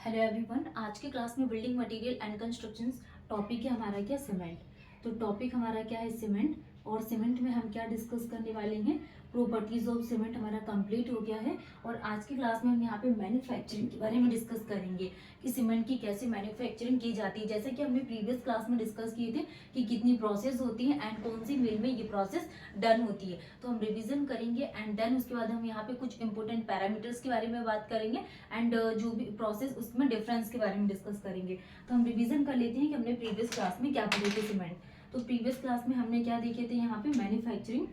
Hello everyone. आज की class में building material and constructions topic है हमारा क्या सीमेंट। तो टॉपिक हमारा क्या है सीमेंट, और सीमेंट में हम क्या डिस्कस करने वाले हैं, प्रॉपर्टीज ऑफ सीमेंट हमारा कंप्लीट हो गया है। और आज की क्लास में हम यहाँ पे मैन्युफैक्चरिंग के बारे में डिस्कस करेंगे कि सीमेंट की कैसे मैन्युफैक्चरिंग की जाती है। जैसे कि हमने प्रीवियस क्लास में डिस्कस किए थे कि कितनी प्रोसेस होती है एंड कौन सी मिल में ये प्रोसेस डन होती है। तो हम रिविजन करेंगे एंड देन उसके बाद हम यहाँ पे कुछ इंपॉर्टेंट पैरामीटर्स के बारे में बात करेंगे एंड जो भी प्रोसेस उसमें डिफरेंस के बारे में डिस्कस करेंगे। तो हम रिवीजन कर लेते हैं कि हमने प्रीवियस क्लास में क्या पढ़े थे सीमेंट। तो प्रीवियस क्लास में हमने क्या देखे थे, यहाँ पे मैन्युफैक्चरिंग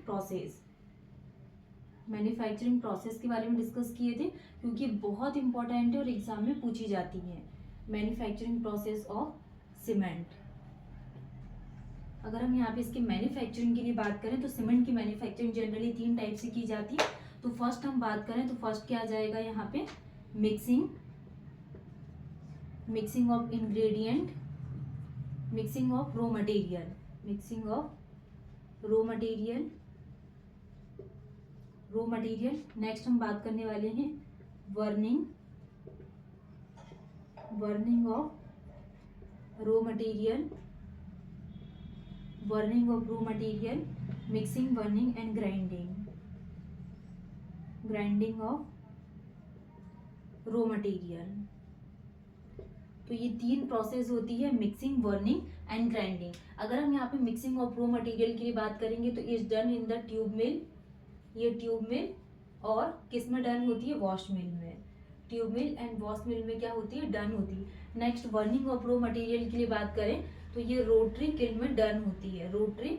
प्रोसेस के बारे में डिस्कस किए थे, क्योंकि बहुत इंपॉर्टेंट है और एग्जाम में पूछी जाती है। Manufacturing process of cement. अगर हम यहाँ पे इसके मैन्युफैक्चरिंग के लिए बात करें तो सीमेंट की मैन्युफैक्चरिंग जनरली 3 टाइप से की जाती है। तो फर्स्ट हम बात करें तो फर्स्ट क्या आ जाएगा यहाँ पे, mixing of ingredient, mixing of raw material, raw material. Next हम बात करने वाले हैं burning of raw material, mixing, burning and grinding of raw material. तो ये 3 प्रोसेस होती है, मिक्सिंग, वर्निंग एंड ग्राइंडिंग। अगर हम यहाँ पे मिक्सिंग ऑफ रो मटेरियल के लिए बात करेंगे तो is done in the tube mill, ये ट्यूब मिल और किस में डन होती है, वॉश मिल में। ट्यूब मिल एंड वॉश मिल में क्या होती है, डन होती है। Next burning of raw material के लिए बात करें तो ये रोटरी किल में डन होती है, रोटरी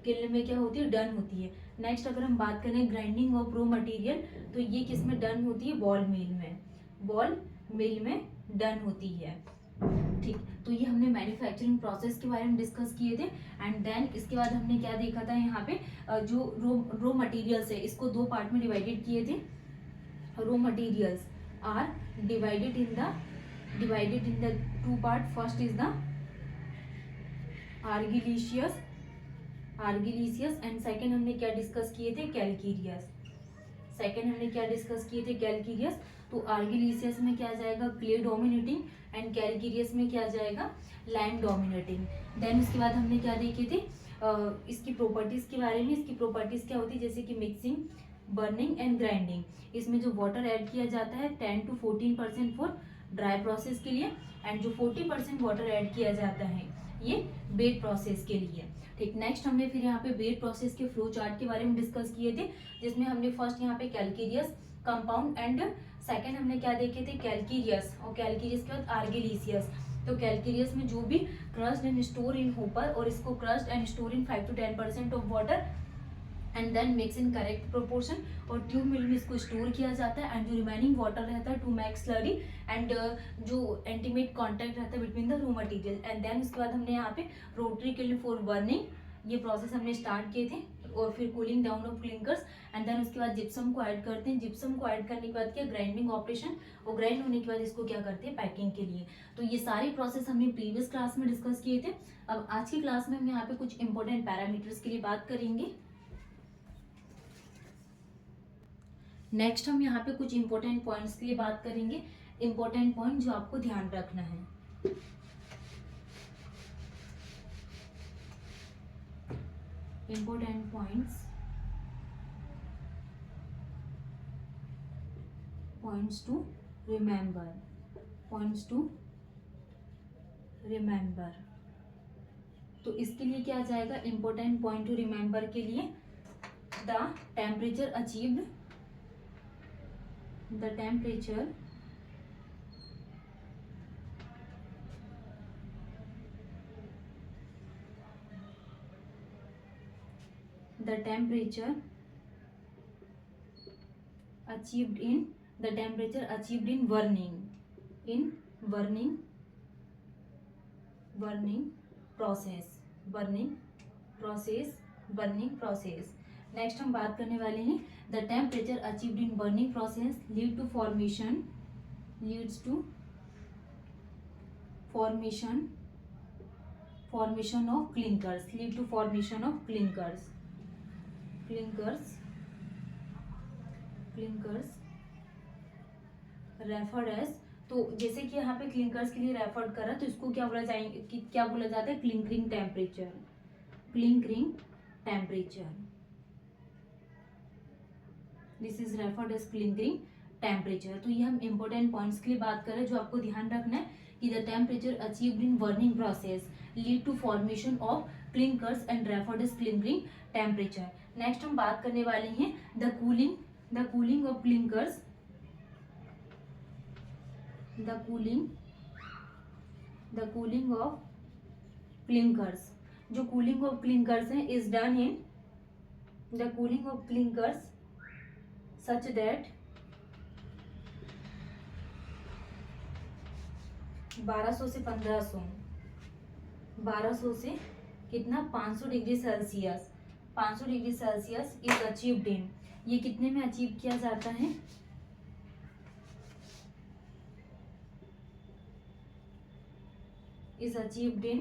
किल में क्या होती है, डन होती है। नेक्स्ट अगर हम बात करें ग्राइंडिंग ऑफ रो मटेरियल तो ये किस में डन होती है, बॉल मिल में डन होती है। ठीक, तो ये हमने मैन्युफैक्चरिंग प्रोसेस के बारे में डिस्कस किए थे एंड देन इसके बाद हमने क्या देखा था, यहाँ पे जो रो मटेरियल्स है इसको 2 पार्ट में डिवाइडेड किए थे। Raw materials are divided in the 2 part. First is the argillaceous and second हमने क्या डिस्कस किए थे, कैलकीरियस। तो आर्गिलीशियस में क्या जाएगा, क्ले डोमिनेटिंग एंड कैलकीरियस में क्या जाएगा, लाइम डोमिनेटिंग। देन उसके बाद हमने क्या देखे थे, इसकी प्रॉपर्टीज के बारे में। इसकी प्रॉपर्टीज क्या होती है, जैसे कि मिक्सिंग, बर्निंग एंड ग्राइंडिंग। इसमें जो वाटर ऐड किया जाता है 10 to 14% फॉर ड्राई प्रोसेस के लिए एंड जो 40% वाटर ऐड किया जाता है ये वेट प्रोसेस के लिए। ठीक, नेक्स्ट हमने फिर यहाँ पे वेट प्रोसेस के फ्लो चार्ट के बारे में डिस्कस किए थे, जिसमें हमने फर्स्ट यहाँ पे कैलकीरियस कंपाउंड एंड सेकंड हमने क्या देखे थे, कैलकीरियस, और कैलकीरियस के बाद आर्गिलीशियस। तो कैलकीरियस में जो भी crushed and store in hopper, और इसको crushed and store in 5 to 10% of water and then mix in correct proportion. और ट्यूब मिल में इसको स्टोर किया जाता है एंड जो रिमेनिंग वाटर रहता है टू मेक स्लरी एंड जो इंटीमेट कॉन्टैक्ट रहता है between the raw material. And then उसके बाद हमने यहाँ पे रोटरी किल्न फॉर बर्निंग, ये प्रोसेस हमने स्टार्ट किए थे। और फिर cooling down of clinkers and then उसके बाद जिप्सम को ऐड करते हैं। जिप्सम को ऐड करने के बाद क्या, ग्राइंडिंग ऑपरेशन, और ग्राइंड होने के बाद इसको क्या करते हैं, पैकिंग के लिए। तो ये सारी प्रोसेस हमने प्रीवियस क्लास में डिस्कस किए थे। अब आज की क्लास में हम यहाँ पे कुछ इंपॉर्टेंट पैरामीटर्स के लिए बात करेंगे। नेक्स्ट हम यहाँ पे कुछ इंपॉर्टेंट पॉइंट्स के लिए बात करेंगे, इंपॉर्टेंट पॉइंट जो आपको ध्यान रखना है। Important points to remember. तो इसके लिए क्या आ जाएगा, इंपॉर्टेंट पॉइंट टू रिमेंबर के लिए the temperature achieved, the temperature achieved in burning process। Next हम बात करने वाले हैं the temperature achieved in burning process leads to formation of clinkers referred as. तो जैसे कि यहाँ पे क्लिंकर्स के लिए रेफर करा, तो इसको क्या बोला जाएंगे, क्या बोला जाता है, clinkering temperature, clinkering temperature, this is referred as clinkering temperature. तो ये हम इंपॉर्टेंट पॉइंट्स के लिए बात करें जो आपको ध्यान रखना है कि the temperature achieved in burning process lead to formation of clinkers and referred as clinkering temperature. Next हम बात करने वाले हैं the cooling of clinkers, the cooling of clinkers। जो cooling of clinkers है is done in the cooling of clinkers such that 1200 से 1500, 1200 से कितना 500 degree Celsius, 500 degree Celsius is achieved in, ये कितने में अचीव किया जाता है, is achieved in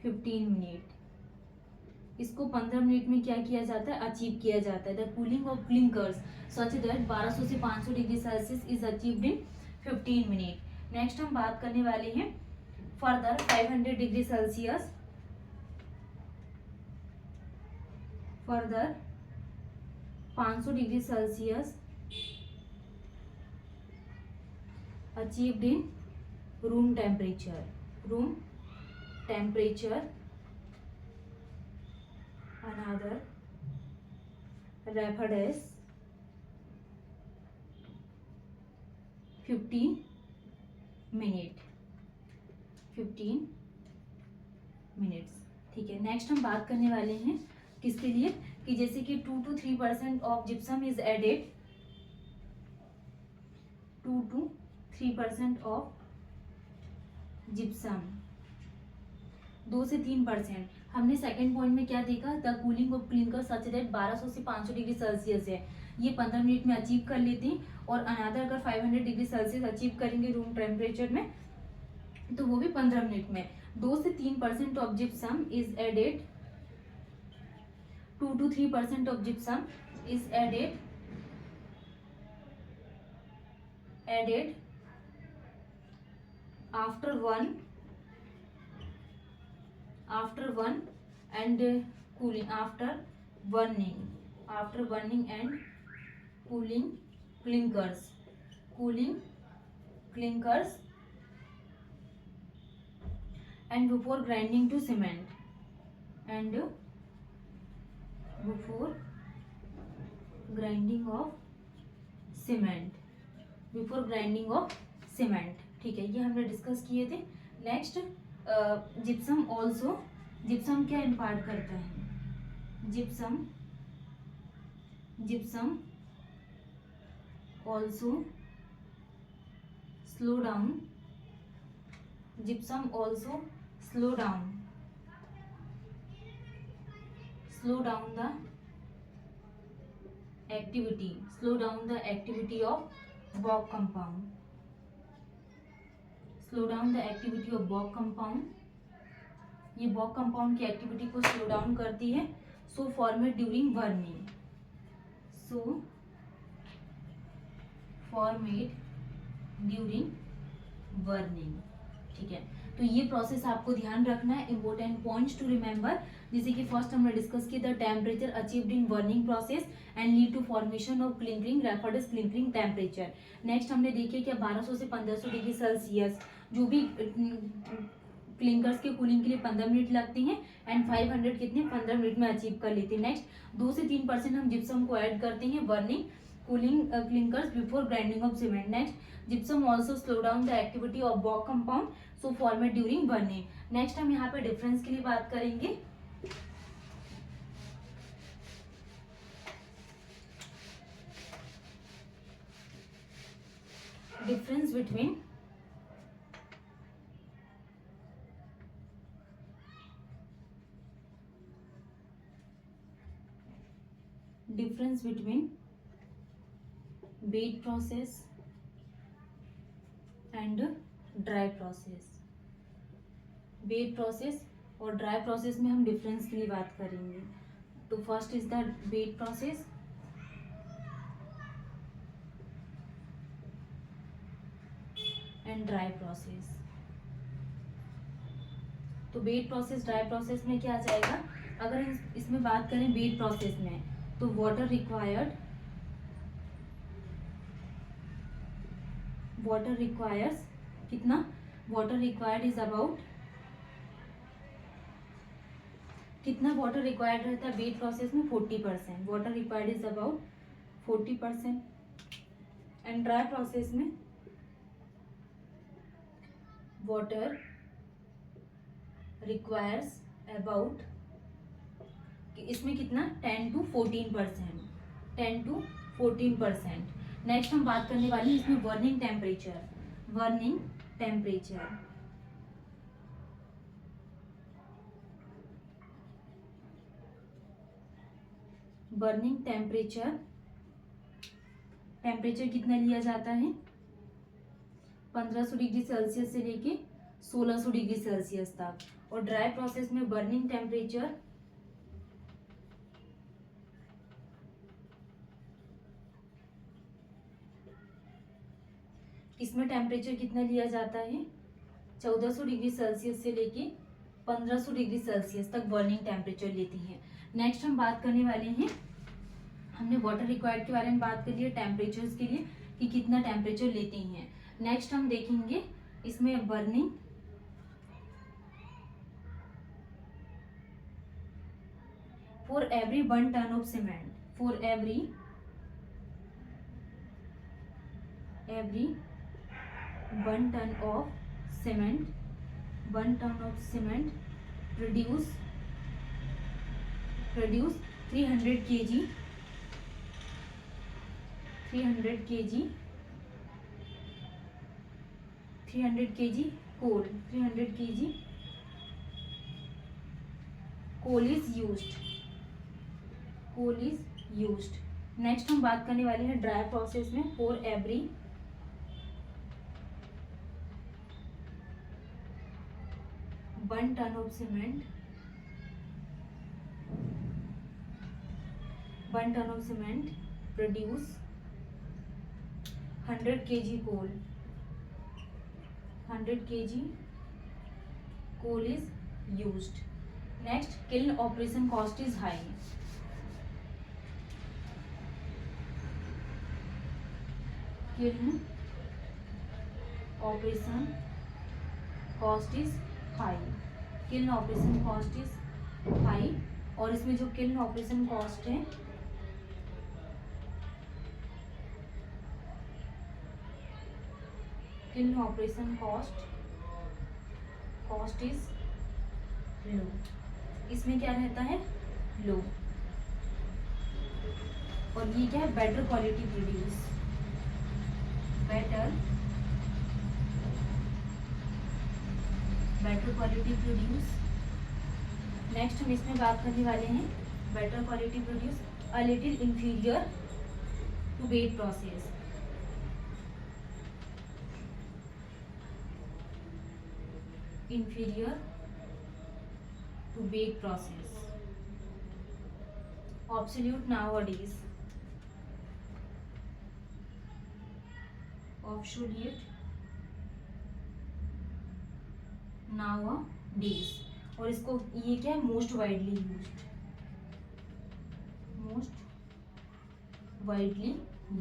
15 मिनट। इसको 15 मिनट में क्या किया जाता है, अचीव किया जाता है। The cooling of clinkers such that 1200 से 500 degree Celsius is achieved in 15 minute. Next हम बात करने वाले हैं further 500 degree Celsius, further 500 degree Celsius achieved in room temperature, another referred as 15 minute, 15 minutes. ठीक है, नेक्स्ट हम बात करने वाले हैं किसके लिए कि जैसे कि 2 to 3% of gypsum is added, 2 to 3% of gypsum, 2 से 3%। हमने सेकेंड पॉइंट में क्या देखा, the cooling of clinker such that 1200 से 500 डिग्री सेल्सियस है, ये 15 मिनट में अचीव कर लेते हैं। और अनादर अगर 500 डिग्री सेल्सियस अचीव करेंगे रूम टेम्परेचर में तो वो भी 15 मिनट में। 2 से 3% of gypsum is added, 2 to 3% of gypsum is added after one and cooling, after burning and cooling clinkers and before grinding to cement, and before grinding of cement, ठीक है, ये हमने डिस्कस किए थे। नेक्स्ट जिप्सम क्या impart करता है, gypsum also slow down the activity of Bogue compound, ये बॉक कंपाउंड की एक्टिविटी को स्लो डाउन करती है। सो फॉर्मेट ड्यूरिंग बर्निंग, ठीक है। तो ये प्रोसेस आपको ध्यान रखना है, इंपॉर्टेंट पॉइंट्स टू रिमेंबर। जैसे कि फर्स्ट हमने डिस्कस किया the temperature achieved in burning process and lead to formation of clinkering referred as clinkering temperature. Next हमने देखे कि 1200 से 1500 डिग्री सेल्सियस जो भी क्लिंकर्स के कूलिंग के लिए 15 मिनट लगते हैं एंड 500 कितने 15 मिनट में अचीव कर लेते हैं। नेक्स्ट 2 से 3% हम जिप्सम को ऐड करते हैं burning cooling clinkers before grinding of cement. Next, gypsum also slow down the activity of bulk compound, so formed during burning. Next हम यहाँ पे डिफरेंस के लिए बात करेंगे। Difference between wet process and dry process. Wet process और dry process में हम डिफरेंस के लिए बात करेंगे। तो first is the wet process, and dry process. तो वेट प्रोसेस ड्राई प्रोसेस में क्या आ जाएगा, अगर इसमें बात करें वेट प्रोसेस में, तो वाटर रिक्वायर्स कितना, वाटर रिक्वायर्ड इज अबाउट, कितना वाटर रिक्वायर्ड रहता है वेट प्रोसेस में, 40%। Water required is about 40%। And dry process में वाटर रिक्वायर्स अबाउट, इसमें कितना 10 to 14%, 10 to 14%। नेक्स्ट हम बात करने वाले हैं इसमें burning temperature. Burning temperature temperature कितना लिया जाता है, 1500 डिग्री सेल्सियस से लेके 1600 डिग्री सेल्सियस तक। और ड्राई प्रोसेस में बर्निंग टेम्परेचर इसमें टेम्परेचर कितना लिया जाता है, 1400 डिग्री सेल्सियस से लेके 1500 डिग्री सेल्सियस तक बर्निंग टेम्परेचर लेती है। नेक्स्ट हम बात करने वाले हैं, हमने वाटर रिक्वायर्ड के बारे में बात कर ली है टेम्परेचर्स के लिए कि कितना टेम्परेचर लेती हैं। नेक्स्ट हम देखेंगे इसमें burning for every 1 ton of cement, for every 1 ton of cement, 1 ton of cement produce 300 kg coal is used। Next हम बात करने वाले हैं ड्राई प्रोसेस में, for every 1 ton of cement, 1 ton of cement produce 100 kg coal, 100 kg coal is used। Next, kiln operation cost is high। kiln operation cost is high, kiln operation cost is high। और इसमें जो kiln operation cost है, kiln operation cost is low, इसमें क्या रहता है, लो। और ये क्या है, better quality produce, better quality produce. Next हम इसमें बात करने वाले हैं better quality produce, a little inferior to wet process, inferior to bake process, obsolete nowadays, obsolete nowadays। और इसको ये क्या है, मोस्ट वाइडली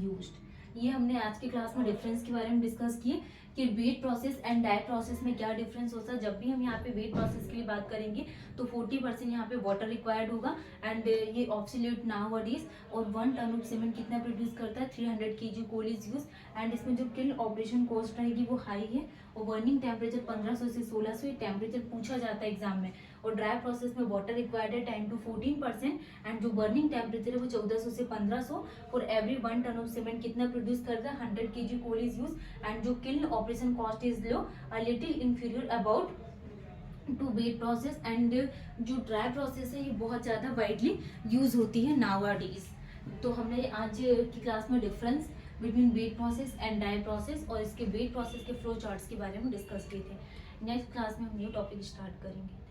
यूज्ड। ये हमने आज के क्लास में डिफरेंस के बारे में डिस्कस किए कि wet process and dry process में क्या डिफरेंस होता है। जब भी हम यहाँ पे वेट प्रोसेस के लिए बात करेंगे तो 40% यहाँ पे वाटर रिक्वायर्ड होगा एंड ये ऑब्सोल्यूट नाउअडेज। और 1 टन ऑफ सीमेंट कितना प्रोड्यूस करता है, 300 kg coal is use. And इसमें जो किल्न ऑपरेशन कॉस्ट रहेगी वो हाई है और बर्निंग टेम्परेचर 1500 से 1600 टेम्परेचर पूछा जाता है एग्जाम में। और ड्राई प्रोसेस में वाटर रिक्वायर्ड है 10 to 14% एंड जो बर्निंग टेम्परेचर है वो 1400 से 1500। For every 1 ton of cement कितना प्रोड्यूस करता है, 100 kg coal is use. And जो kiln operation cost is low, a little inferior about to wet process. And जो ड्राई प्रोसेस है ये बहुत ज़्यादा वाइडली यूज होती है नाउअडेज। तो हमने आज की क्लास में difference between wet process and dry process और इसके वेट प्रोसेस के फ्लो चार्ट्स के बारे में डिस्कस किए थे। नेक्स्ट क्लास में हम न्यू टॉपिक स्टार्ट करेंगे।